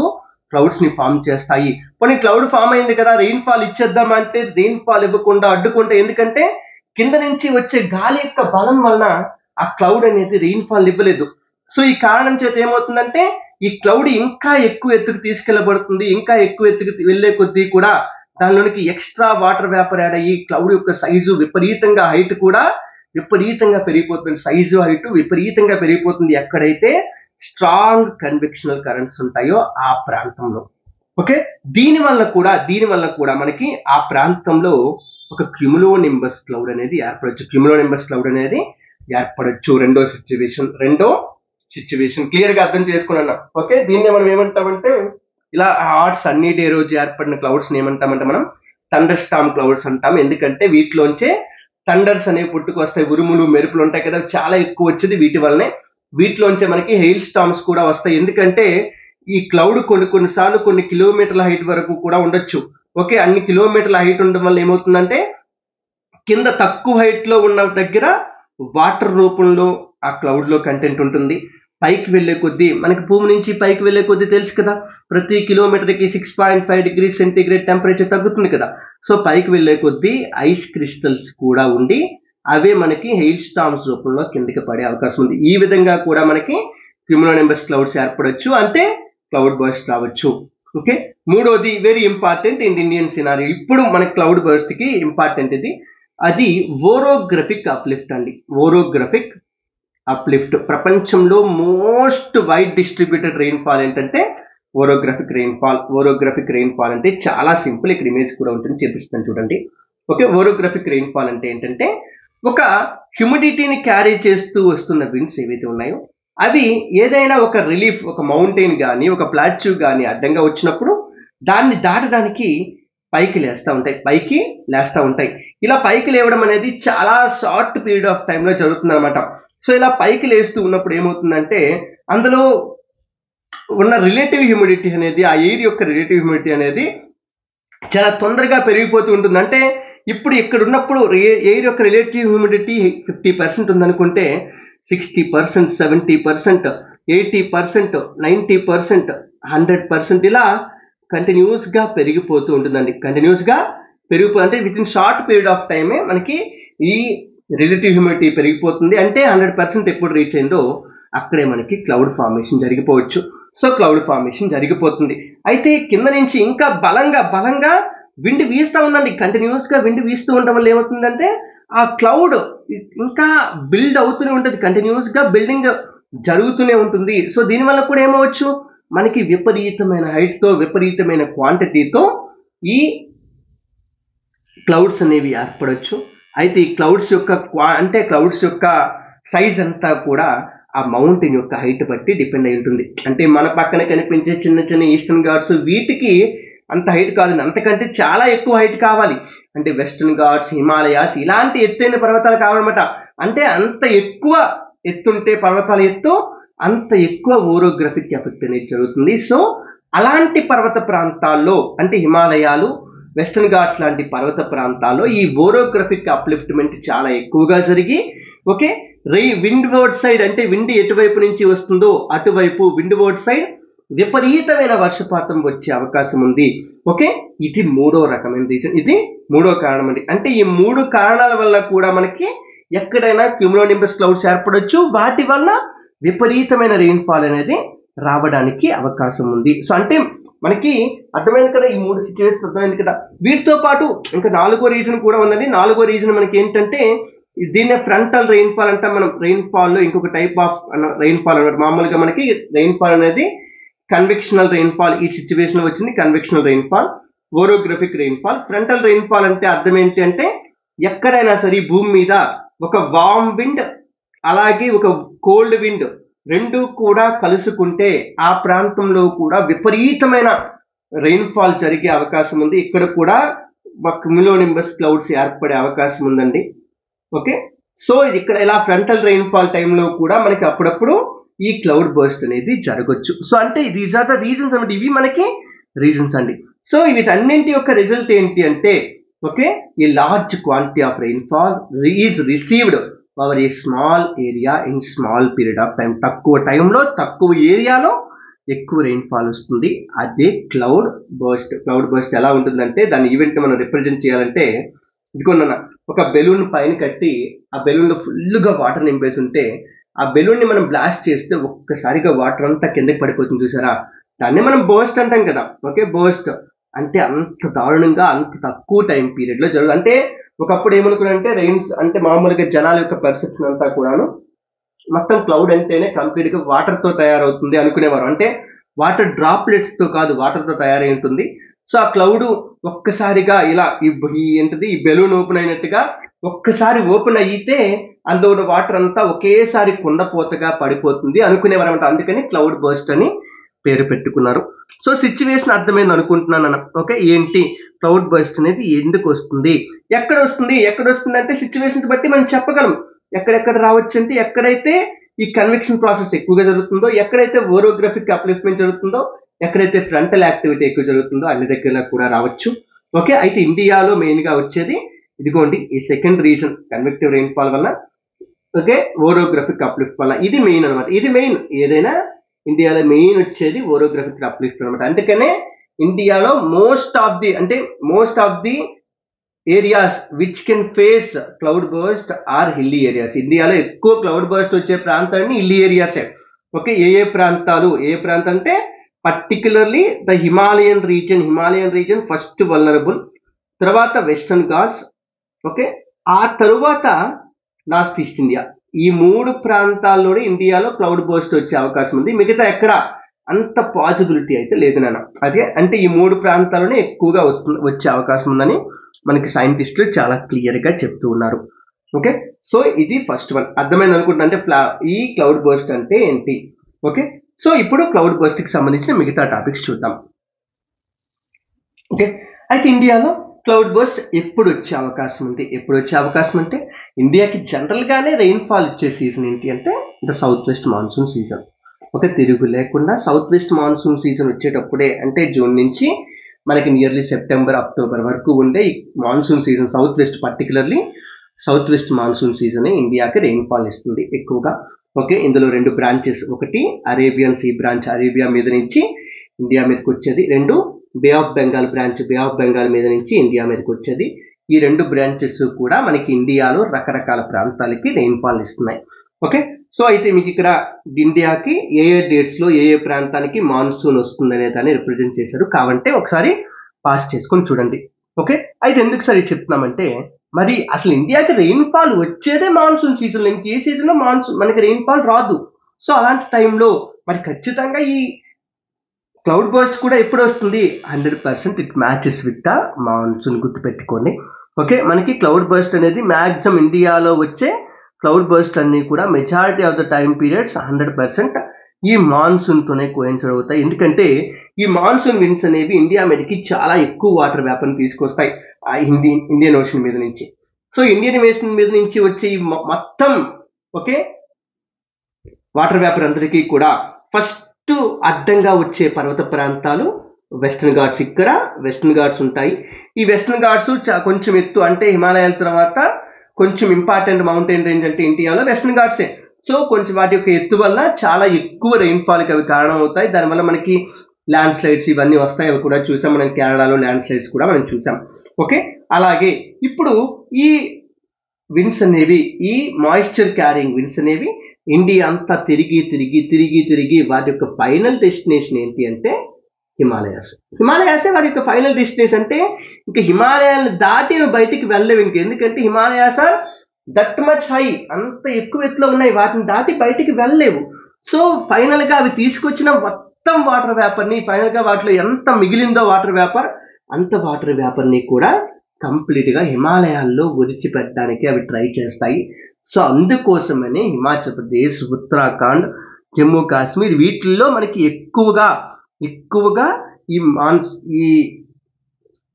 క్లౌడ్స్ ని ఫామ్ చేస్తాయి. కొన్ని క్లౌడ్ ఫామ్ అయింది కదా, రెయిన్ ఫాల్ ఇచ్చేద్దామంటే రెయిన్ ఫాల్ ఇవ్వకుండా అడ్డుకుంటే, ఎందుకంటే కింద నుంచి వచ్చే గాలి యొక్క బలం వలన ఆ క్లౌడ్ అనేది రెయిన్ ఫాల్ ఇవ్వలేదు. సో ఈ కారణం చేత ఏమవుతుందంటే ఈ క్లౌడ్ ఇంకా ఎక్కువ ఎత్తుకు తీసుకెళ్లబడుతుంది. ఇంకా ఎక్కువ ఎత్తుకు వెళ్లే కొద్దీ కూడా దానిలోనికి ఎక్స్ట్రా వాటర్ వేపర్ యాడ్ అయ్యి క్లౌడ్ యొక్క సైజు విపరీతంగా, హైట్ కూడా విపరీతంగా పెరిగిపోతుంది. సైజు, హైట్ విపరీతంగా పెరిగిపోతుంది ఎక్కడైతే స్ట్రాంగ్ కన్వెక్షనల్ కరెంట్స్ ఉంటాయో ఆ ప్రాంతంలో. ఓకే, దీనివల్ల కూడా మనకి ఆ ప్రాంతంలో ఒక క్యూములోనింబస్ క్లౌడ్ అనేది ఏర్పడచ్చు. రెండో సిచ్యువేషన్ క్లియర్ గా అర్థం చేసుకున్నాం. ఓకే, దీన్ని మనం ఏమంటామంటే ఇలా హాట్ సన్నీ డే రోజు ఏర్పడిన క్లౌడ్స్ ఏమంటామంటే మనం థండర్ స్టార్మ్ క్లౌడ్స్ అంటాం. ఎందుకంటే వీటిలోంచే థండర్స్ అనేవి పుట్టుకొస్తాయి. ఉరుములు, మెరుపులు ఉంటాయి కదా, చాలా ఎక్కువ వచ్చేది వీటి వల్లనే. వీటిలోంచే మనకి హెయిల్ స్టార్మ్స్ కూడా వస్తాయి. ఎందుకంటే ఈ క్లౌడ్ కొన్నిసార్లు కొన్ని కిలోమీటర్ల హైట్ వరకు కూడా ఉండొచ్చు. ఓకే, అన్ని కిలోమీటర్ల హైట్ ఉండడం వల్ల ఏమవుతుందంటే కింద తక్కువ హైట్ లో ఉన్న దగ్గర వాటర్ రూపంలో ఆ క్లౌడ్ లో కంటెంట్ ఉంటుంది. పైకి వెళ్లే కొద్దీ మనకి భూమి నుంచి పైకి వెళ్లే కొద్దీ తెలుసు కదా, ప్రతి కిలోమీటర్కి 6.5 డిగ్రీ సెంటీగ్రేడ్ టెంపరేచర్ తగ్గుతుంది కదా. సో పైకి వెళ్లే కొద్దీ ఐస్ క్రిస్టల్స్ కూడా ఉండి అవే మనకి హెయిల్ స్టార్మ్స్ రూపంలో కిందకి పడే అవకాశం ఉంది. ఈ విధంగా కూడా మనకి క్యూములోనింబస్ క్లౌడ్స్ ఏర్పడవచ్చు, అంటే క్లౌడ్ బర్స్ట్ రావచ్చు. ఓకే, మూడోది very important in Indian scenario. ఇప్పుడు మన క్లౌడ్ బర్స్ట్ కి ఇంపార్టెంట్ అది ఓరోగ్రఫిక్ అప్లిఫ్ట్ అండి. ఓరోగ్రఫిక్ అప్లిఫ్ట్ ప్రపంచంలో మోస్ట్ వైడ్ డిస్ట్రిబ్యూటెడ్ రెయిన్ఫాల్ ఏంటంటే ఓరోగ్రఫిక్ రెయిన్ఫాల్ అంటే చాలా సింపుల్. ఇక్కడ ఇమేజ్ కూడా ఉంటుంది, చూపిస్తాను చూడండి. ఓకే, ఓరోగ్రఫిక్ రెయిన్ఫాల్ అంటే ఏంటంటే ఒక హ్యూమిడిటీని క్యారీ చేస్తూ వస్తున్న విండ్స్ ఏవైతే ఉన్నాయో అవి ఏదైనా ఒక రిలీఫ్, ఒక మౌంటైన్ కానీ ఒక ప్లాట్యూ కానీ అడ్డంగా వచ్చినప్పుడు దాన్ని దాటడానికి పైకి లేస్తా ఉంటాయి. ఇలా పైకి లేవడం అనేది చాలా షార్ట్ పీరియడ్ ఆఫ్ టైంలో జరుగుతుంది అనమాట. సో ఇలా పైకి లేస్తూ ఉన్నప్పుడు ఏమవుతుందంటే అందులో ఉన్న రిలేటివ్ హ్యూమిడిటీ అనేది, ఆ ఎయిర్ యొక్క రిలేటివ్ హ్యూమిడిటీ అనేది చాలా తొందరగా పెరిగిపోతూ ఉంటుంది. అంటే ఇప్పుడు ఇక్కడ ఉన్నప్పుడు ఎయిర్ యొక్క రిలేటివ్ హ్యూమిడిటీ 50% ఉందనుకుంటే 60%, 70%, 80%, 90%, 100% ఇలా కంటిన్యూస్గా పెరిగిపోతూ ఉంటుందండి. అంటే with in short period of టైమే మనకి ఈ రిలేటివ్ హ్యూమిడిటీ పెరిగిపోతుంది. అంటే 100% ఎప్పుడు రీచ్ అయిందో అక్కడే మనకి క్లౌడ్ ఫార్మేషన్ జరిగిపోవచ్చు. సో క్లౌడ్ ఫార్మేషన్ జరిగిపోతుంది. అయితే కింద నుంచి ఇంకా బలంగా విండ్ వీస్తూ ఉందండి. కంటిన్యూస్గా విండ్ వీస్తూ ఉండడం వల్ల ఏమవుతుందంటే ఆ క్లౌడ్ ఇంకా బిల్డ్ అవుతూనే ఉంటుంది, కంటిన్యూస్గా బిల్డింగ్ జరుగుతూనే ఉంటుంది. సో దీనివల్ల కూడా ఏమవచ్చు, మనకి విపరీతమైన హైట్తో, విపరీతమైన క్వాంటిటీతో ఈ క్లౌడ్స్ అనేవి ఏర్పడవచ్చు. అయితే ఈ క్లౌడ్స్ యొక్క సైజ్ అంతా కూడా ఆ మౌంటైన్ యొక్క హైట్ బట్టి డిపెండ్ అయి ఉంటుంది. అంటే మన పక్కన కనిపించే చిన్న చిన్న ఈస్టర్న్ ఘాట్స్ వీటికి అంత హైట్ కాదండి, అంతకంటే చాలా ఎక్కువ హైట్ కావాలి. అంటే వెస్టర్న్ ఘాట్స్, హిమాలయాస్ ఇలాంటి ఎత్తైన పర్వతాలు కావాలన్నమాట. అంటే అంత ఎక్కువ ఎత్తుంటే పర్వతాల ఎత్తు అంత ఎక్కువ ఓరోగ్రఫిక్ ఎఫెక్ట్ అనేది జరుగుతుంది. సో అలాంటి పర్వత ప్రాంతాల్లో అంటే హిమాలయాలు, వెస్టర్న్ ఘాట్స్ లాంటి పర్వత ప్రాంతాల్లో ఈ ఓరోగ్రఫిక్ అప్లిఫ్ట్మెంట్ చాలా ఎక్కువగా జరిగి ఓకే విండ్ వర్డ్ సైడ్ అంటే విండ్ ఎటువైపు నుంచి వస్తుందో అటువైపు విండ్ వర్డ్ సైడ్ విపరీతమైన వర్షపాతం వచ్చే అవకాశం ఉంది. ఓకే, ఇది మూడో రకమైన రీజన్, ఇది మూడో కారణం అండి. అంటే ఈ మూడు కారణాల వల్ల కూడా మనకి ఎక్కడైనా క్యూములోనింబస్ క్లౌడ్స్ ఏర్పడవచ్చు, వాటి వల్ల విపరీతమైన రెయిన్ఫాల్ అనేది రావడానికి అవకాశం ఉంది. సో అంటే మనకి అర్థమైంది కదా, ఈ మూడు సిచ్యువేషన్స్ అర్థమైంది కదా. వీటితో పాటు ఇంకా నాలుగో రీజన్ కూడా ఉందండి. నాలుగో రీజన్ మనకి ఏంటంటే దీన్నే ఫ్రంటల్ రెయిన్ఫాల్ అంటాం మనం. రెయిన్ఫాల్ లో ఇంకొక టైప్ ఆఫ్ రెయిన్ఫాల్ అన్నమాట. మామూలుగా మనకి రెయిన్ఫాల్ అనేది కన్వెక్షనల్ రెయిన్ఫాల్ ఈ సిచ్యువేషన్ లో వచ్చింది, convectional rainfall, orographic rainfall. Frontal rainfall అంటే అర్థం ఏంటి అంటే ఎక్కడైనా సరే భూమి మీద ఒక వార్మ్ విండ్ అలాగే ఒక కోల్డ్ విండ్ రెండు కూడా కలుసుకుంటే ఆ ప్రాంతంలో కూడా విపరీతమైన రెయిన్ఫాల్ జరిగే అవకాశం ఉంది. ఇక్కడ కూడా క్యూములోనింబస్ క్లౌడ్స్ ఏర్పడే అవకాశం ఉందండి. ఓకే, సో ఇది ఇక్కడ ఇలా ఫ్రంటల్ రెయిన్ఫాల్ టైంలో కూడా మనకి అప్పుడప్పుడు ఈ క్లౌడ్ బర్స్ట్ అనేది జరగచ్చు. సో అంటే దీస్ ఆర్ ద రీజన్స్ అన్నమాట. ఇవి మనకి రీజన్స్ అండి. సో వీటన్నింటి యొక్క రిజల్ట్ ఏంటి అంటే ఓకే ఈ large quantity of rainfall is received over a small area in small period of time. తక్కువ టైంలో తక్కువ ఏరియాలో ఎక్కువ రెయిన్ఫాల్ వస్తుంది. అదే క్లౌడ్ బర్స్ట్. క్లౌడ్ బర్స్ట్ ఎలా ఉంటుందంటే దాని ఈవెంట్ మనం రిప్రజెంట్ చేయాలంటే ఇదిగోన్న ఒక బెలూన్ పైన కట్టి ఆ బెలూన్లో ఫుల్గా వాటర్ నింపేసి ఉంటే ఆ బెలూన్ని మనం బ్లాస్ట్ చేస్తే ఒక్కసారిగా వాటర్ అంతా కిందకి పడిపోతుంది చూసారా, దాన్ని మనం బర్స్ట్ అంటాం కదా. ఓకే, బర్స్ట్ అంటే అంత దారుణంగా అంత తక్కువ టైం పీరియడ్ లో జరుగుతుంది. అంటే ఒకప్పుడు ఏమనుకున్నారంటే రెయిన్స్ అంటే మామూలుగా జనాల యొక్క పర్సెప్షన్ అంతా కూడాను మొత్తం క్లౌడ్ అంటేనే కంప్లీట్ గా వాటర్ తో తయారవుతుంది అనుకునేవారు. అంటే వాటర్ డ్రాప్లెట్స్ తో కాదు, వాటర్ తో తయారై ఉంటుంది. సో ఆ క్లౌడ్ ఒక్కసారిగా ఇలా ఈ బెలూన్ ఓపెన్ అయినట్టుగా ఒక్కసారి ఓపెన్ అయితే అందులో వాటర్ అంతా ఒకేసారి కుండపోతగా పడిపోతుంది అనుకునేవారు అనమాట. అందుకని క్లౌడ్ బర్స్ట్ అని పేరు పెట్టుకున్నారు. సో సిచ్యువేషన్ అర్థమైంది అనుకుంటున్నాను అన్న. ఓకే, ఏంటి క్లౌడ్ బర్స్ట్ అనేది ఎందుకు వస్తుంది, ఎక్కడ వస్తుంది అంటే సిచ్యువేషన్స్ బట్టి మనం చెప్పగలం ఎక్కడెక్కడ రావచ్చు. అంటే ఎక్కడైతే ఈ కన్వెక్షన్ ప్రాసెస్ ఎక్కువగా జరుగుతుందో, ఎక్కడైతే ఓరోగ్రఫిక్ అప్లిఫ్ట్మెంట్ జరుగుతుందో, ఎక్కడైతే ఫ్రంటల్ యాక్టివిటీ ఎక్కువ జరుగుతుందో అన్ని దగ్గర కూడా రావచ్చు. ఓకే, అయితే ఇండియాలో మెయిన్ గా వచ్చేది ఇదిగోండి ఈ సెకండ్ రీజన్ కన్వెక్టివ్ రెయిన్ఫాల్ వల్ల, ఓకే ఓరోగ్రఫిక్ అప్లిఫ్ట్ వల్ల. ఇది మెయిన్ అనమాట. ఇది మెయిన్ ఏదైనా ఇండియాలో మెయిన్ వచ్చేది ఓరోగ్రఫిక్ అప్లిఫ్ట్ అనమాట. అందుకనే ఇండియాలో most of the areas which can face cloudburst are hilly areas. ఇండియాలో ఎక్కువ క్లౌడ్ బర్స్ట్ వచ్చే ప్రాంతాన్ని హిల్లీ ఏరియాసే. ఓకే, ఏ ప్రాంతాలు అంటే particularly the Himalayan reason first vulnerable, తర్వాత వెస్టర్న్ ఘాట్స్, ఓకే ఆ తరువాత నార్త్ ఈస్ట్ ఇండియా. ఈ మూడు ప్రాంతాల్లోనే ఇండియాలో క్లౌడ్ బర్స్ట్ వచ్చే అవకాశం ఉంది. మిగతా ఎక్కడ అంత పాసిబిలిటీ అయితే లేదు నాన్న. అదే అంటే ఈ మూడు ప్రాంతాల్లోనే ఎక్కువగా వచ్చే అవకాశం ఉందని మనకి సైంటిస్టులు చాలా క్లియర్ గా చెప్తూ ఉన్నారు. ఓకే, సో ఇది ఫస్ట్ వన్ అర్థమైంది అనుకుంటున్నా. అంటే ఈ క్లౌడ్ బర్స్ట్ అంటే ఏంటి. ఓకే, సో ఇప్పుడు క్లౌడ్ బర్స్ట్ కి సంబంధించిన మిగతా టాపిక్స్ చూద్దాం. ఓకే, అయితే ఇండియాలో క్లౌడ్ బర్స్ట్ ఎప్పుడు వచ్చే అవకాశం అంటే ఇండియాకి జనరల్ గానే రెయిన్ఫాల్ ఇచ్చే సీజన్ ఏంటి అంటే the south west monsoon season. Okay, తిరుగు లేకుండా సౌత్ వెస్ట్ మాన్సూన్ సీజన్ వచ్చేటప్పుడే అంటే జూన్ నుంచి మనకి నియర్లీ సెప్టెంబర్ అక్టోబర్ వరకు ఉండే ఈ monsoon season particularly south west monsoon season ఇండియాకి రెయిన్ఫాల్ ఇస్తుంది ఎక్కువగా. ఓకే, ఇందులో రెండు బ్రాంచెస్, ఒకటి అరేబియన్ సీ బ్రాంచ్ అరేబియా మీద నుంచి ఇండియా మీదకి వచ్చేది, రెండు bay of Bengal branch bay of Bengal మీద నుంచి ఇండియా మీదకి వచ్చేది. ఈ రెండు బ్రాంచెస్ కూడా మనకి ఇండియాలో రకరకాల ప్రాంతాలకి రెయిన్ఫాల్ ఇస్తున్నాయి. ఓకే, సో అయితే మీకు ఇక్కడ ఇండియాకి ఏ డేట్స్ లో ఏ ప్రాంతానికి మాన్సూన్ వస్తుంది అనే దాన్ని రిప్రజెంట్ చేశారు. కావంటే ఒకసారి పాస్ చేసుకొని చూడండి. ఓకే, అయితే ఎందుకు సరే చెప్తున్నామంటే మరి అసలు ఇండియాకి రెయిన్ఫాల్ వచ్చేదే మాన్సూన్ సీజన్. ఇంక ఏ సీజన్ లో మనకి రెయిన్ఫాల్ రాదు. సో అలాంటి టైంలో మరి ఖచ్చితంగా ఈ క్లౌడ్ బర్స్ట్ కూడా ఎప్పుడు వస్తుంది 100% it matches with the monsoon. గుర్తుపెట్టుకోండి. ఓకే, మనకి క్లౌడ్ బర్స్ట్ అనేది మ్యాక్సిమం ఇండియాలో వచ్చే క్లౌడ్ బర్స్ట్ అన్ని కూడా majority of the time periods 100% ఈ మాన్సూన్తోనే కోయిన్సైడ్ అవుతాయి. ఎందుకంటే ఈ మాన్సూన్ విండ్స్ అనేవి ఇండియా మీదకి చాలా ఎక్కువ వాటర్ వేపర్ని తీసుకొస్తాయి ఆ ఇండియన్ ఓషన్ మీద నుంచి. సో ఇండియన్ ఓషన్ మీద నుంచి వచ్చే ఈ మొత్తం వాటర్ వేపర్ అందరికీ కూడా ఫస్ట్ అడ్డంగా వచ్చే పర్వత ప్రాంతాలు వెస్టర్న్ ఘాట్స్. ఇక్కడ వెస్టర్న్ ఘాట్స్ ఉంటాయి. ఈ వెస్టర్న్ ఘాట్స్ కొంచెం ఎత్తు, అంటే హిమాలయాల తర్వాత కొంచెం ఇంపార్టెంట్ మౌంటైన్ రేంజ్ అంటే ఇండియాలో వెస్టర్న్ ఘాట్సే. సో కొంచెం వాటి యొక్క ఎత్తు వల్ల చాలా ఎక్కువ రెయిన్ఫాల్కి అవి కారణం అవుతాయి. దానివల్ల మనకి ల్యాండ్ స్లైడ్స్ ఇవన్నీ వస్తాయి. అవి కూడా చూసాం మనం. కేరళలో ల్యాండ్ స్లైడ్స్ కూడా మనం చూసాం. అలాగే ఇప్పుడు ఈ విండ్స్ అనేవి, ఈ మాయిశ్చర్ క్యారింగ్ విండ్స్ అనేవి ఇండియా అంతా తిరిగి వాటి యొక్క ఫైనల్ డెస్టినేషన్ ఏంటి అంటే హిమాలయాసే వారి యొక్క ఫైనల్ డెస్టినేషన్. అంటే ఇంకా హిమాలయాలను దాటి బయటికి వెళ్ళలేవు ఇంక. ఎందుకంటే Himalayas are that much high, అంత ఎక్కువ ఎత్తులో ఉన్నాయి, వాటిని దాటి బయటికి వెళ్ళలేవు. సో ఫైనల్ గా అవి తీసుకొచ్చిన మొత్తం వాటర్ వేపర్ని, ఫైనల్ గా వాటిలో ఎంత మిగిలిందో వాటర్ వేపర్, అంత వాటర్ వేపర్ని కూడా కంప్లీట్ గా హిమాలయాల్లో విడిచిపెట్టడానికి అవి ట్రై చేస్తాయి. సో అందుకోసమని హిమాచల్ ప్రదేశ్, ఉత్తరాఖండ్, జమ్మూ కాశ్మీర్ వీటిల్లో మనకి ఎక్కువగా ఈ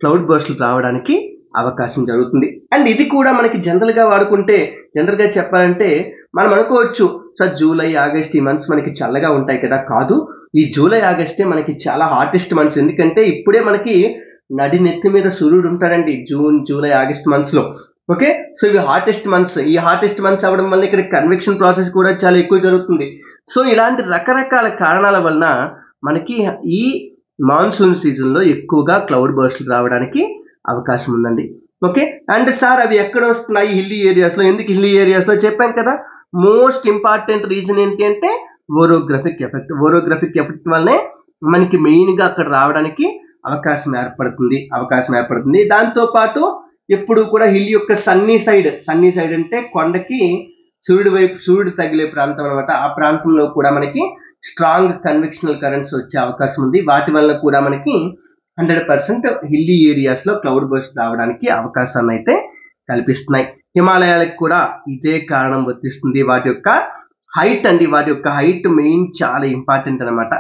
క్లౌడ్ బర్స్ట్లు రావడానికి అవకాశం జరుగుతుంది. అండ్ ఇది కూడా మనకి జనరల్గా చెప్పాలంటే మనం అనుకోవచ్చు సార్ జూలై, ఆగస్ట్ ఈ మంత్స్ మనకి చల్లగా ఉంటాయి కదా. కాదు, ఈ జూలై, ఆగస్టే మనకి చాలా హాటెస్ట్ మంత్స్. ఎందుకంటే ఇప్పుడే మనకి నడినెత్తి మీద సూర్యుడు ఉంటాడండి జూన్, జూలై, ఆగస్ట్ మంత్స్ లో. సో ఇవి హాటెస్ట్ మంత్స్. ఈ హాటెస్ట్ మంత్స్ అవ్వడం వల్ల ఇక్కడ కన్వెక్షన్ ప్రాసెస్ కూడా చాలా ఎక్కువ జరుగుతుంది. సో ఇలాంటి రకరకాల కారణాల వలన మనకి ఈ మాన్సూన్ సీజన్ లో ఎక్కువగా క్లౌడ్ బర్స్ట్లు రావడానికి అవకాశం ఉందండి. అండ్ సార్ అవి ఎక్కడ వస్తున్నాయి? హిల్లీ ఏరియాస్ లో. ఎందుకు హిల్లీ ఏరియాస్ లో చెప్పాం కదా. మోస్ట్ ఇంపార్టెంట్ రీజన్ ఏంటి అంటే ఓరోగ్రఫిక్ ఎఫెక్ట్ వల్లనే మనకి మెయిన్ గా అక్కడ రావడానికి అవకాశం ఏర్పడుతుంది. దాంతో పాటు ఎప్పుడు కూడా హిల్ యొక్క సన్నీ సైడ్ అంటే కొండకి సూర్యుడు తగిలే ప్రాంతం అనమాట. ఆ ప్రాంతంలో కూడా మనకి స్ట్రాంగ్ కన్వెక్షనల్ కరెంట్స్ వచ్చే అవకాశం ఉంది. వాటి వల్ల కూడా మనకి 100% హిల్లీ ఏరియాస్ లో క్లౌడ్ బర్స్ట్ రావడానికి అవకాశాన్ని అయితే కల్పిస్తున్నాయి. హిమాలయాలకు కూడా ఇదే కారణం వర్తిస్తుంది. వాటి యొక్క హైట్ మెయిన్ చాలా ఇంపార్టెంట్ అనమాట.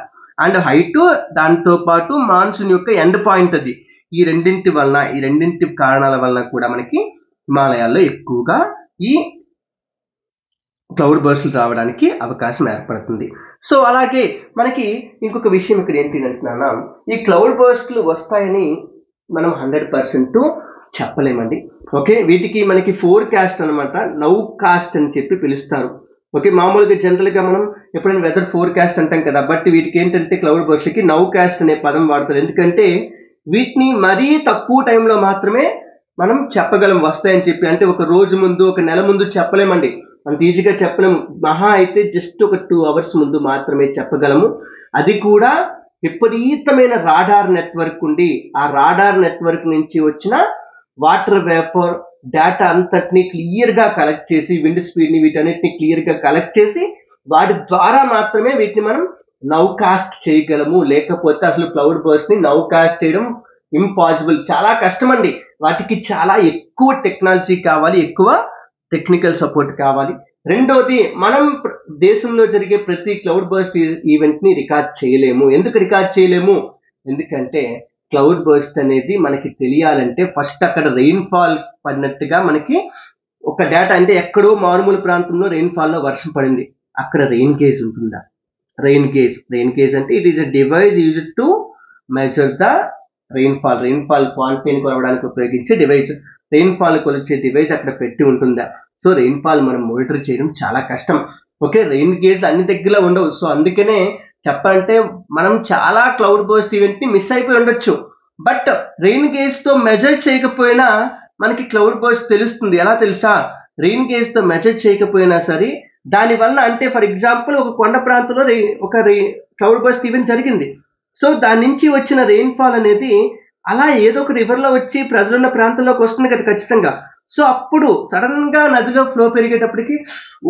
అండ్ హైట్, దాంతో పాటు మాన్సూన్ యొక్క ఎండ్ పాయింట్ అది. ఈ రెండింటి కారణాల వలన కూడా మనకి హిమాలయాల్లో ఎక్కువగా ఈ క్లౌడ్ బర్స్ట్లు రావడానికి అవకాశం ఏర్పడుతుంది. సో అలాగే మనకి ఇంకొక విషయం ఇక్కడ ఏంటి అంటున్నా, ఈ క్లౌడ్ బర్స్ట్లు వస్తాయని మనం 100% చెప్పలేమండి. వీటికి మనకి ఫోర్కాస్ట్ అనమాట, నౌకాస్ట్ అని చెప్పి పిలుస్తారు. మామూలుగా జనరల్గా మనం ఎప్పుడైనా వెదర్ ఫోర్కాస్ట్ అంటాం కదా. బట్ వీటికి ఏంటంటే క్లౌడ్ బర్స్ట్లకి నౌకాస్ట్ అనే పదం వాడతారు. ఎందుకంటే వీటిని మరీ తక్కువ టైంలో మాత్రమే మనం చెప్పగలం వస్తాయని చెప్పి. అంటే ఒక రోజు ముందు, ఒక నెల ముందు చెప్పలేమండి, అంత ఈజీగా చెప్పలేము. మహా అయితే జస్ట్ ఒక 2 hours ముందు మాత్రమే చెప్పగలము. అది కూడా విపరీతమైన రాడార్ నెట్వర్క్ ఉండి, ఆ రాడార్ నెట్వర్క్ నుంచి వచ్చిన వాటర్ వేపర్ డేటా అంతటిని క్లియర్ గా కలెక్ట్ చేసి, విండ్ స్పీడ్ ని వీటన్నిటిని క్లియర్ గా కలెక్ట్ చేసి, వాటి ద్వారా మాత్రమే వీటిని మనం నౌకాస్ట్ చేయగలము. లేకపోతే అసలు క్లౌడ్ బర్స్ట్ ని నౌకాస్ట్ చేయడం ఇంపాసిబుల్, చాలా కష్టం అండి. వాటికి చాలా ఎక్కువ టెక్నాలజీ కావాలి, ఎక్కువ టెక్నికల్ సపోర్ట్ కావాలి. రెండోది, మనం దేశంలో జరిగే ప్రతి క్లౌడ్ బర్స్ట్ ఈవెంట్ ని రికార్డ్ చేయలేము. ఎందుకు రికార్డ్ చేయలేము? ఎందుకంటే క్లౌడ్ బర్స్ట్ అనేది మనకి తెలియాలంటే ఫస్ట్ అక్కడ రెయిన్ఫాల్ పడినట్టుగా మనకి ఒక డేటా, అంటే ఎక్కడో మారుమూల ప్రాంతంలో రెయిన్ఫాల్ లో వర్షం పడింది, అక్కడ రెయిన్ గేజ్ ఉంటుందా? రెయిన్ గేజ్ అంటే it is a device used to measure the rainfall క్వాంటిటీని కొలవడానికి ఉపయోగించే డివైస్. రెయిన్ఫాల్ కొలిచే డివైస్ అక్కడ పెట్టి ఉంటుందా? సో రెయిన్ఫాల్ మనం మానిటర్ చేయడం చాలా కష్టం. రెయిన్ గేజ్ అన్ని దగ్గరలో ఉండవు. సో అందుకనే చెప్పాలంటే మనం చాలా క్లౌడ్ బర్స్ట్ ఈవెంట్ ని మిస్ అయిపోయి ఉండొచ్చు. బట్ రెయిన్ గేజ్ తో మెజర్ చేయకపోయినా మనకి క్లౌడ్ బర్స్ట్ తెలుస్తుంది. ఎలా తెలుసా? రెయిన్ గేజ్ తో మెజర్ చేయకపోయినా సరే దానివల్ల, అంటే ఫర్ ఎగ్జాంపుల్ ఒక కొండ ప్రాంతంలో ఒక క్లౌడ్ బర్స్ట్ ఈవెంట్ జరిగింది. సో దాని నుంచి వచ్చిన రెయిన్ఫాల్ అనేది అలా ఏదో ఒక రివర్ లో వచ్చి ప్రజలున్న ప్రాంతంలోకి వస్తుంది కదా ఖచ్చితంగా. సో అప్పుడు సడన్ గా నదిలో ఫ్లో పెరిగేటప్పటికి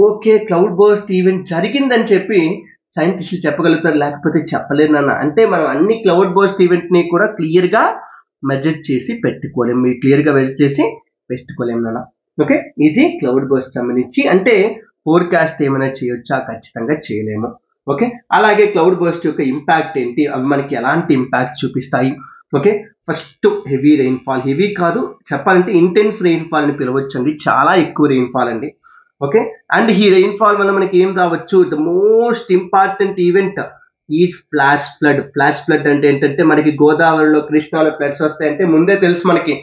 ఓకే క్లౌడ్ బర్స్ట్ ఈవెంట్ జరిగిందని చెప్పి సైంటిస్టులు చెప్పగలుగుతారు, లేకపోతే చెప్పలేరు నాన్న. అంటే మనం అన్ని క్లౌడ్ బర్స్ట్ ఈవెంట్ ని కూడా క్లియర్ గా మెజర్ చేసి పెట్టుకోలేము నాన్న. ఓకే, ఇది క్లౌడ్ బర్స్ట్ సంబంధించి. అంటే ఫోర్కాస్ట్ ఏమైనా చేయొచ్చా? ఖచ్చితంగా చేయలేము. ఓకే, అలాగే క్లౌడ్ బర్స్ట్ యొక్క ఇంపాక్ట్ ఏంటి, అవి మనకి ఎలాంటి ఇంపాక్ట్ చూపిస్తాయి? Okay, first heavy rainfall, heavy కాదు చెప్పాలంటే ఇంటెన్స్ రెయిన్ఫాల్ అని పిలవచ్చండి, చాలా ఎక్కువ రెయిన్ఫాల్ అండి. ఓకే, అండ్ ఈ రెయిన్ఫాల్ వల్ల మనకి ఏం రావచ్చు, ద మోస్ట్ ఇంపార్టెంట్ ఈవెంట్ ఈ ఫ్లాష్ ఫ్లడ్. ఫ్లాష్ ఫ్లడ్ అంటే ఏంటంటే మనకి గోదావరిలో కృష్ణాలో ఫ్లడ్స్ వస్తాయంటే ముందే తెలుసు మనకి,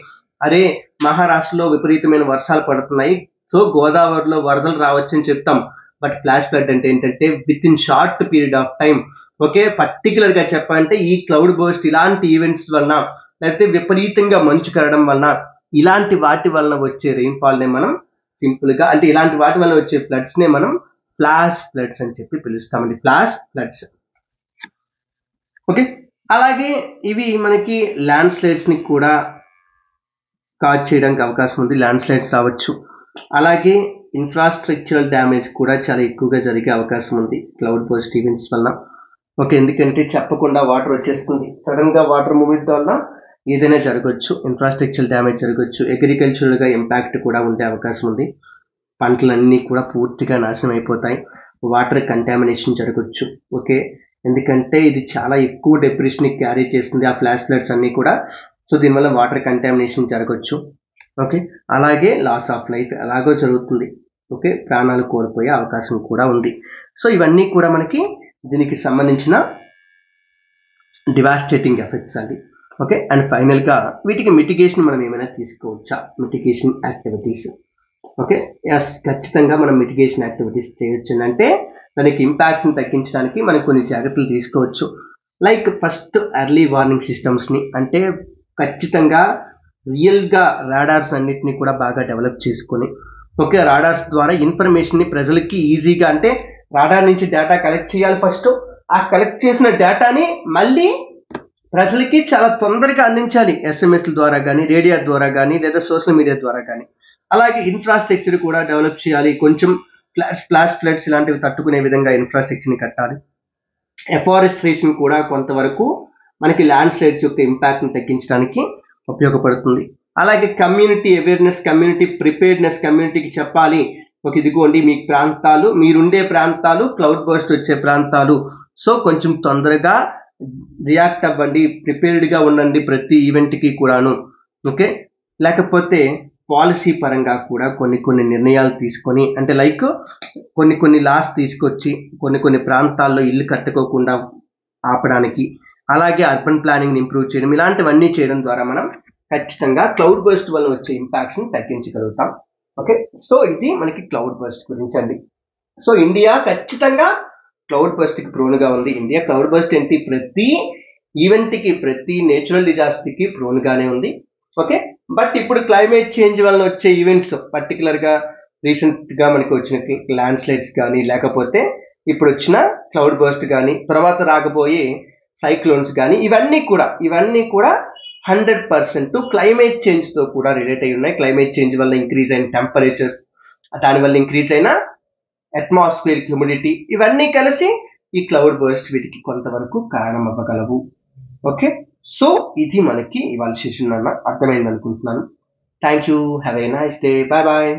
అరే మహారాష్ట్రలో విపరీతమైన వర్షాలు పడుతున్నాయి, సో గోదావరిలో వరదలు రావచ్చని చెప్తాం. బట్ ఫ్లాష్ ఫ్లడ్ అంటే ఏంటంటే with in short period of time. Okay, particular గా చెప్పాలంటే ఈ క్లౌడ్ బర్స్ట్ ఇలాంటి ఈవెంట్స్ వలన, లేకపోతే విపరీతంగా మంచు కరడం వలన, ఇలాంటి వాటి వలన వచ్చే రెయిన్ఫాల్ నే మనం సింపుల్ గా, అంటే ఇలాంటి వాటి వలన వచ్చే ఫ్లడ్స్ నే మనం ఫ్లాష్ ఫ్లడ్స్ అని చెప్పి పిలుస్తామండి, ఫ్లాష్ ఫ్లడ్స్. ఓకే, అలాగే ఇవి మనకి ల్యాండ్ స్లైడ్స్ ని కూడా కాజ్ చేయడానికి అవకాశం ఉంది, ల్యాండ్ స్లైడ్స్ రావచ్చు. అలాగే ఇన్ఫ్రాస్ట్రక్చరల్ డ్యామేజ్ కూడా చాలా ఎక్కువగా జరిగే అవకాశం ఉంది క్లౌడ్ బర్స్ట్ ఈవెంట్స్ వల్ల. ఓకే, ఎందుకంటే చెప్పకుండా వాటర్ వచ్చేస్తుంది, సడన్ గా వాటర్ మూవ్మెంట్ వల్ల ఏదైనా జరగవచ్చు, ఇన్ఫ్రాస్ట్రక్చరల్ డ్యామేజ్ జరగవచ్చు, అగ్రికల్చరల్ గా ఇంపాక్ట్ కూడా ఉండే అవకాశం ఉంది, పంటలన్నీ కూడా పూర్తిగా నాశనం అయిపోతాయి, వాటర్ కంటామినేషన్ జరగవచ్చు. ఓకే, ఎందుకంటే ఇది చాలా ఎక్కువ డెప్రిషన్ క్యారీ చేస్తుంది ఆ ఫ్లాష్ ఫ్లడ్స్ అన్ని కూడా, సో దీనివల్ల వాటర్ కంటామినేషన్ జరగవచ్చు. ఓకే, అలాగే లాస్ ఆఫ్ లైఫ్ ఎలాగో జరుగుతుంది. ఓకే, ప్రాణాలు కోల్పోయే అవకాశం కూడా ఉంది. సో ఇవన్నీ కూడా మనకి దీనికి సంబంధించిన డివాస్టేటింగ్ ఎఫెక్ట్స్ అండి. ఓకే, అండ్ ఫైనల్ గా వీటికి మిటిగేషన్ మనం ఏమైనా తీసుకోవచ్చా? Mitigation activities. ఓకే, ఎస్, ఖచ్చితంగా మనం మిటిగేషన్ యాక్టివిటీస్ చేయొచ్చు. అంటే దానికి ఇంపాక్ట్స్ ని తగ్గించడానికి మనం కొన్ని జాగ్రత్తలు తీసుకోవచ్చు. Like first early warning systems ని, అంటే ఖచ్చితంగా రియల్ గా రాడార్స్ అన్నిటిని కూడా బాగా డెవలప్ చేసుకొని, ఓకే, రాడార్స్ ద్వారా ఇన్ఫర్మేషన్ ని ప్రజలకి ఈజీగా, అంటే రాడార్ నుంచి డేటా కలెక్ట్ చేయాలి ఫస్ట్, ఆ కలెక్ట్ చేసిన డేటాని మళ్ళీ ప్రజలకి చాలా తొందరగా అందించాలి, ఎస్ఎంఎస్ల ద్వారా కానీ, రేడియో ద్వారా కానీ, లేదా సోషల్ మీడియా ద్వారా కానీ. అలాగే ఇన్ఫ్రాస్ట్రక్చర్ కూడా డెవలప్ చేయాలి, కొంచెం ఫ్లాష్ ఫ్లడ్స్ ఇలాంటివి తట్టుకునే విధంగా ఇన్ఫ్రాస్ట్రక్చర్ ని కట్టాలి. ఎఫారెస్ట్రేషన్ కూడా కొంతవరకు మనకి ల్యాండ్ స్లైడ్స్ యొక్క ఇంపాక్ట్ ని తగ్గించడానికి ఉపయోగపడుతుంది. అలాగే కమ్యూనిటీ అవేర్నెస్, కమ్యూనిటీ ప్రిపేర్డ్నెస్, కమ్యూనిటీకి చెప్పాలి, ఒక ఇదిగోండి మీ ప్రాంతాలు, మీరుండే ప్రాంతాలు క్లౌడ్ బర్స్ట్ వచ్చే ప్రాంతాలు, సో కొంచెం తొందరగా రియాక్ట్ అవ్వండి, ప్రిపేర్డ్ గా ఉండండి ప్రతి ఈవెంట్ కి కూడాను. ఓకే, లేకపోతే పాలసీ పరంగా కూడా కొన్ని నిర్ణయాలు తీసుకొని, అంటే లైక్ కొన్ని లాస్ తీసుకొచ్చి కొన్ని ప్రాంతాల్లో ఇల్లు కట్టుకోకుండా ఆపడానికి, అలాగే అర్బన్ ప్లానింగ్ ఇంప్రూవ్ చేయడం, ఇలాంటివన్నీ చేయడం ద్వారా మనం ఖచ్చితంగా క్లౌడ్ బర్స్ట్ వల్ల వచ్చే ఇంపాక్ట్స్ ని తగ్గించగలుగుతాం. ఓకే, సో ఇది మనకి క్లౌడ్ బర్స్ట్ గురించి అండి. సో ఇండియా ఖచ్చితంగా క్లౌడ్ బర్స్ట్ కి ప్రోన్ గా ఉంది. ఇండియా క్లౌడ్ బర్స్ట్ ఏంటి, ప్రతి ఈవెంట్ కి, ప్రతి నేచురల్ డిజాస్టర్ కి ప్రోన్ గానే ఉంది. ఓకే, బట్ ఇప్పుడు క్లైమేట్ చేంజ్ వల్ల వచ్చే ఈవెంట్స్, పర్టికులర్ గా రీసెంట్ గా మనకి వచ్చిన ల్యాండ్ స్లైడ్స్ కానీ, లేకపోతే ఇప్పుడు వచ్చిన క్లౌడ్ బర్స్ట్ కానీ, తర్వాత రాకపోయే సైక్లోన్స్ కానీ, ఇవన్నీ కూడా 100% క్లైమేట్ చేంజ్ తో కూడా రిలేట్ అయి ఉన్నాయి. క్లైమేట్ చేంజ్ వల్ల ఇంక్రీజ్ అయిన టెంపరేచర్స్, దానివల్ల ఇంక్రీజ్ అయిన అట్మాస్ఫియర్ హ్యూమిడిటీ, ఇవన్నీ కలిసి ఈ క్లౌడ్ బర్స్ట్ వీటికి కొంతవరకు కారణం అవ్వగలవు. ఓకే, సో ఇది మనకి ఇవాళ సెషన్ అన్న అర్థమైంది అనుకుంటున్నాను. Thank you, have a nice day, bye bye.